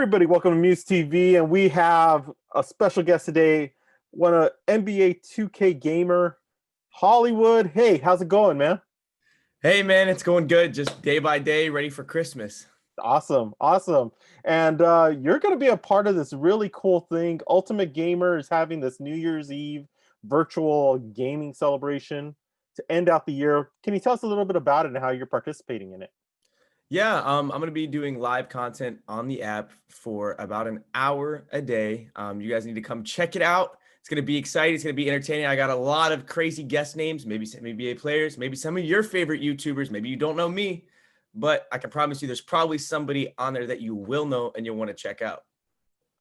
everybody, welcome to MUSE TV, and we have a special guest today, one of NBA 2K gamer, Hollywood. Hey, how's it going, man? Hey man, it's going good. Just day by day, ready for Christmas. Awesome, awesome. And you're going to be a part of this really cool thing. Ultimate Gamer is having this New Year's Eve virtual gaming celebration to end out the year. Can you tell us a little bit about it and how you're participating in it? Yeah, I'm gonna be doing live content on the app for about an hour a day. You guys need to come check it out. It's gonna be exciting. It's gonna be entertaining. I got a lot of crazy guest names, maybe some NBA players, maybe some of your favorite YouTubers. Maybe you don't know me, but I can promise you, there's probably somebody on there that you will know and you'll want to check out.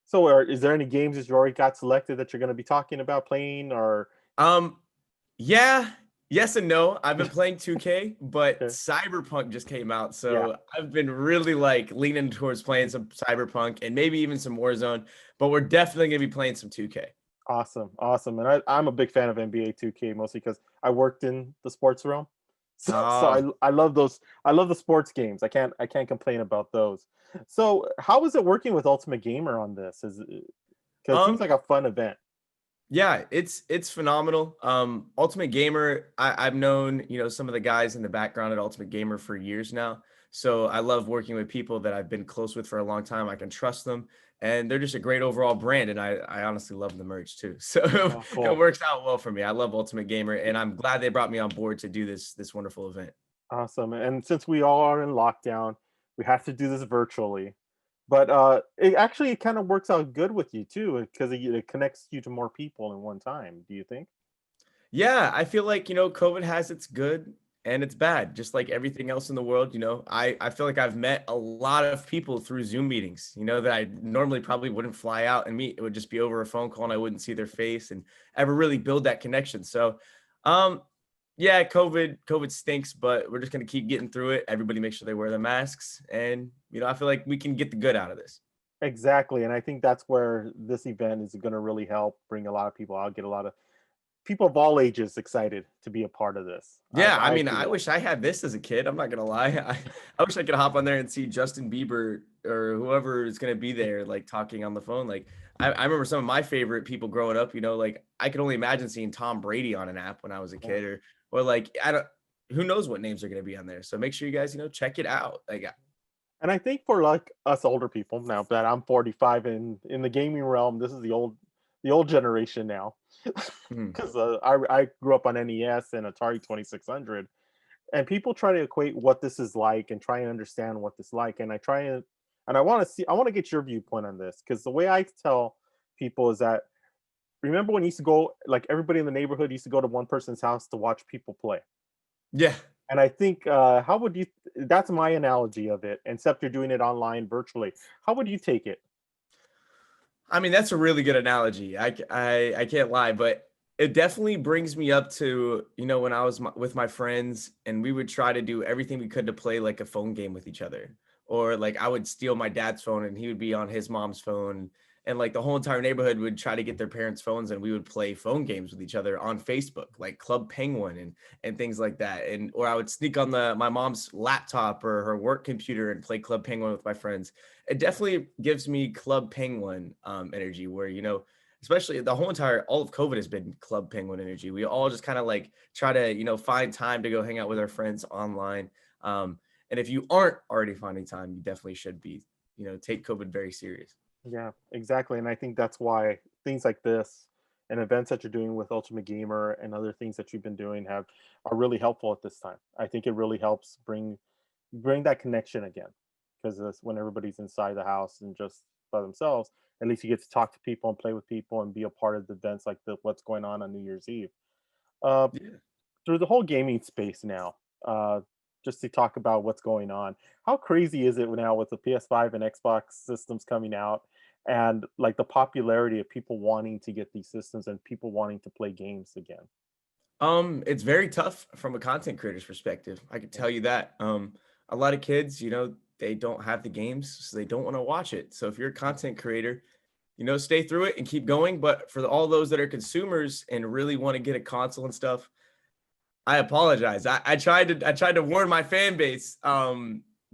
So, is there any games that you already got selected that you're going to be talking about playing, or? Yeah, yes and no. I've been playing 2K, but Okay. Cyberpunk just came out, so Yeah. I've been really like leaning towards playing some Cyberpunk and maybe even some Warzone, but we're definitely gonna be playing some 2K. Awesome, awesome. And I'm a big fan of NBA 2K, mostly because I worked in the sports realm. So I love those. I love the sports games. I can't complain about those. So how is it working with Ultimate Gamer on this? Because it seems like a fun event. Yeah, it's phenomenal. Ultimate Gamer, I've known, some of the guys in the background at Ultimate Gamer for years now. So I love working with people that I've been close with for a long time. I can trust them, and they're just a great overall brand. And I honestly love the merch too. So Oh, it cool. works out well for me. I love Ultimate Gamer, and I'm glad they brought me on board to do this wonderful event. Awesome. And since we all are in lockdown, we have to do this virtually. But it actually kind of works out good with you too, because it connects you to more people in one time. Do you think? Yeah, I feel like, COVID has its good and its bad, just like everything else in the world. I feel like I've met a lot of people through Zoom meetings, that I normally probably wouldn't fly out and meet. It would just be over a phone call and I wouldn't see their face and ever really build that connection. So, um, yeah, COVID stinks, but we're just going to keep getting through it. Everybody make sure they wear their masks. And, I feel like we can get the good out of this. Exactly. And I think that's where this event is going to really help bring a lot of people out, get a lot of people of all ages excited to be a part of this. Yeah, I I mean, feel I like. wish I had this as a kid. I'm not gonna lie. I wish I could hop on there and see Justin Bieber or whoever is gonna be there, like talking on the phone. Like I remember some of my favorite people growing up. Like I could only imagine seeing Tom Brady on an app when I was a Yeah. kid, or like I don't. Who knows what names are gonna be on there? So make sure you guys, check it out. Like, And I think for like us older people, now that I'm 45 and in the gaming realm, this is the old generation now. mhm. Because I grew up on NES and Atari 2600, and people try to equate what this is like and try and understand what this like. And I want to get your viewpoint on this, because the way I tell people is that, remember when you used to go, like everybody in the neighborhood used to go to one person's house to watch people play. Yeah. And I think, how would you? That's my analogy of it. Except you're doing it online, virtually. How would you take it? I mean, that's a really good analogy. I can't lie, but it definitely brings me up to, when I was with my friends and we would try to do everything we could to play like a phone game with each other. Or like I would steal my dad's phone and he would be on his mom's phone. And like the whole entire neighborhood would try to get their parents' phones and we would play phone games with each other on Facebook, like Club Penguin and things like that. And or I would sneak on my mom's laptop or her work computer and play Club Penguin with my friends. It definitely gives me Club Penguin energy where, especially the whole entire, all of COVID has been Club Penguin energy. We all just kind of like try to, find time to go hang out with our friends online. And if you aren't already finding time, you definitely should be, take COVID very serious. Yeah, exactly. And I think that's why things like this and events that you're doing with Ultimate Gamer and other things that you've been doing are really helpful at this time. I think it really helps bring that connection again, because when everybody's inside the house and just by themselves, at least you get to talk to people and play with people and be a part of the events like what's going on New Year's Eve. Uh, Yeah. Through the whole gaming space now, just to talk about what's going on. How crazy is it now with the PS5 and Xbox systems coming out, and like the popularity of people wanting to get these systems and people wanting to play games again? It's very tough from a content creator's perspective. I can Yeah. tell you that. A lot of kids, they don't have the games, so they don't want to watch it. So if you're a content creator, stay through it and keep going. But for all those that are consumers and really want to get a console and stuff, I apologize. I tried to warn my fan base.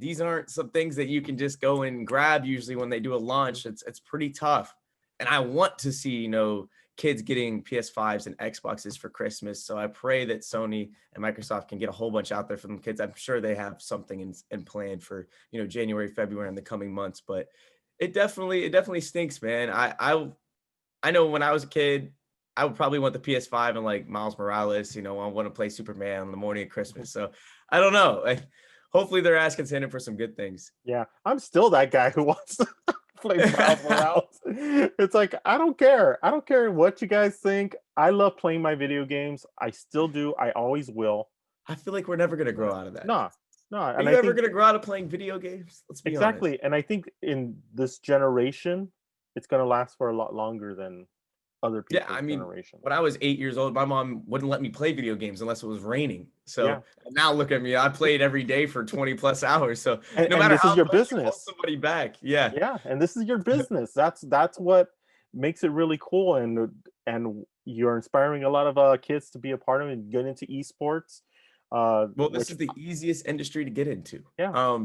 these aren't some things that you can just go and grab usually when they do a launch. It's pretty tough. And I want to see, you know, kids getting PS5s and Xboxes for Christmas. So I pray that Sony and Microsoft can get a whole bunch out there for them kids. I'm sure they have something in plan for, you know, January, February, in the coming months. But it definitely stinks, man. I know when I was a kid, I would probably want the PS5 and like Miles Morales, you know, I want to play Superman on the morning of Christmas. So I don't know. Hopefully their ass gets intended for some good things. Yeah, I'm still that guy who wants to play Miles Morales. It's like, I don't care. I don't care what you guys think. I love playing my video games. I still do. I always will. I feel like we're never going to grow out of that. No. Are you ever going to grow out of playing video games? Let's be exactly. honest. And I think in this generation, it's going to last for a lot longer than other people's generation. When I was 8 years old, my mom wouldn't let me play video games unless it was raining. So now look at me. I played every day for 20 plus hours. So no matter how your business, you somebody back. Yeah. And this is your business. That's what makes it really cool. And you're inspiring a lot of kids to be a part of it and get into esports. This is the easiest industry to get into. Yeah.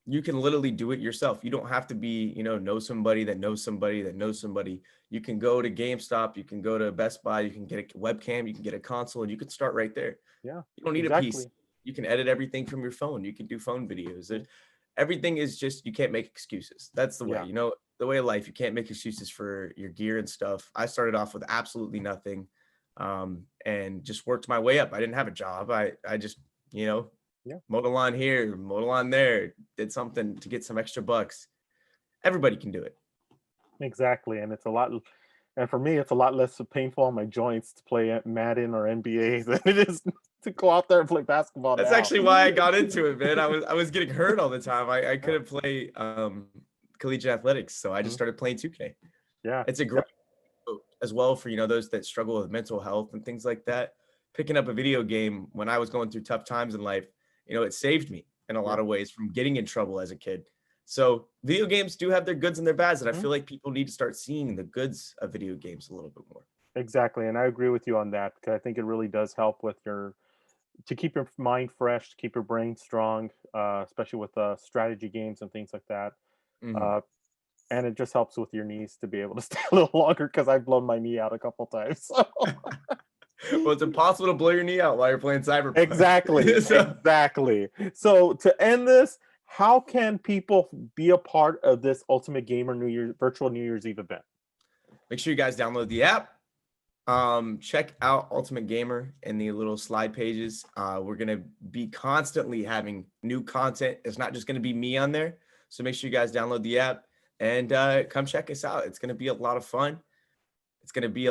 You can literally do it yourself. You don't have to be, you know somebody that knows somebody that knows somebody. You can go to GameStop, you can go to Best Buy, you can get a webcam, you can get a console, and you can start right there. Yeah. You don't need a piece. You can edit everything from your phone. You can do phone videos. Everything is just, you can't make excuses. That's the way, you know, the way of life. You can't make excuses for your gear and stuff. I started off with absolutely nothing, and just worked my way up. I didn't have a job. I just, you know, mowed a lawn here, mowed a lawn there, did something to get some extra bucks. Everybody can do it. Exactly. And and for me, it's a lot less painful on my joints to play Madden or NBA than it is to go out there and play basketball. That's actually why I got into it, man. I was getting hurt all the time. I couldn't play collegiate athletics, so I just started playing 2K. Yeah. It's a great as well for, you know, those that struggle with mental health and things like that. Picking up a video game when I was going through tough times in life, you know, it saved me in a lot of ways from getting in trouble as a kid. So video games do have their goods and their bads, and I feel like people need to start seeing the goods of video games a little bit more. Exactly. And I agree with you on that, because I think it really does help with to keep your mind fresh, to keep your brain strong, especially with strategy games and things like that. And it just helps with your knees to be able to stay a little longer, because I've blown my knee out a couple times. So. Well, it's impossible to blow your knee out while you're playing Cyberpunk. Exactly. Exactly. So to end this, how can people be a part of this Ultimate Gamer virtual New Year's Eve event? Make sure you guys download the app. Check out Ultimate Gamer in the little slide pages. We're going to be constantly having new content. It's not just going to be me on there. So make sure you guys download the app and come check us out. It's going to be a lot of fun. It's going to be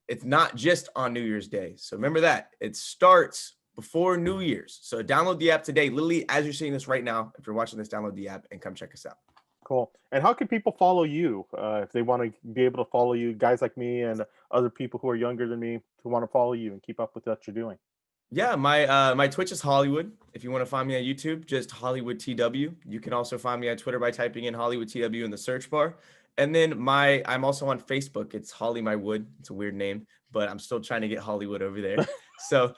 it's not just on New Year's Day. So remember that. It starts before New Year's. So download the app today. Literally, as you're seeing this right now, if you're watching this, download the app and come check us out. Cool. And how can people follow you if they want to be able to follow you, guys like me and other people who are younger than me who want to follow you and keep up with what you're doing? Yeah, my Twitch is Hollywood. If you want to find me on YouTube, just Hollywood TW. You can also find me on Twitter by typing in Hollywood TW in the search bar. And then I'm also on Facebook. It's Holly My Wood. It's a weird name, but I'm still trying to get Hollywood over there. So,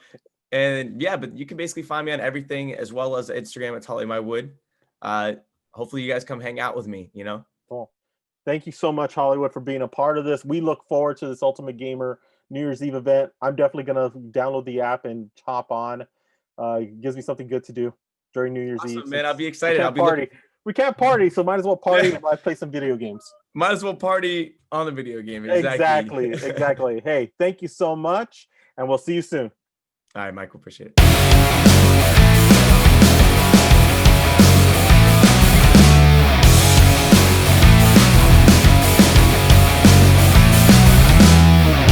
and yeah, but you can basically find me on everything, as well as Instagram at Holly My Wood. Hopefully you guys come hang out with me, you know? Cool. Thank you so much, Hollywood, for being a part of this. We look forward to this Ultimate Gamer New Year's Eve event. I'm definitely going to download the app and hop on. It gives me something good to do during New Year's Eve. Man, I'll be excited. We can't party, so might as well party and play some video games. Might as well party on the video game. Exactly. Hey, thank you so much, and we'll see you soon. All right, Michael, appreciate it.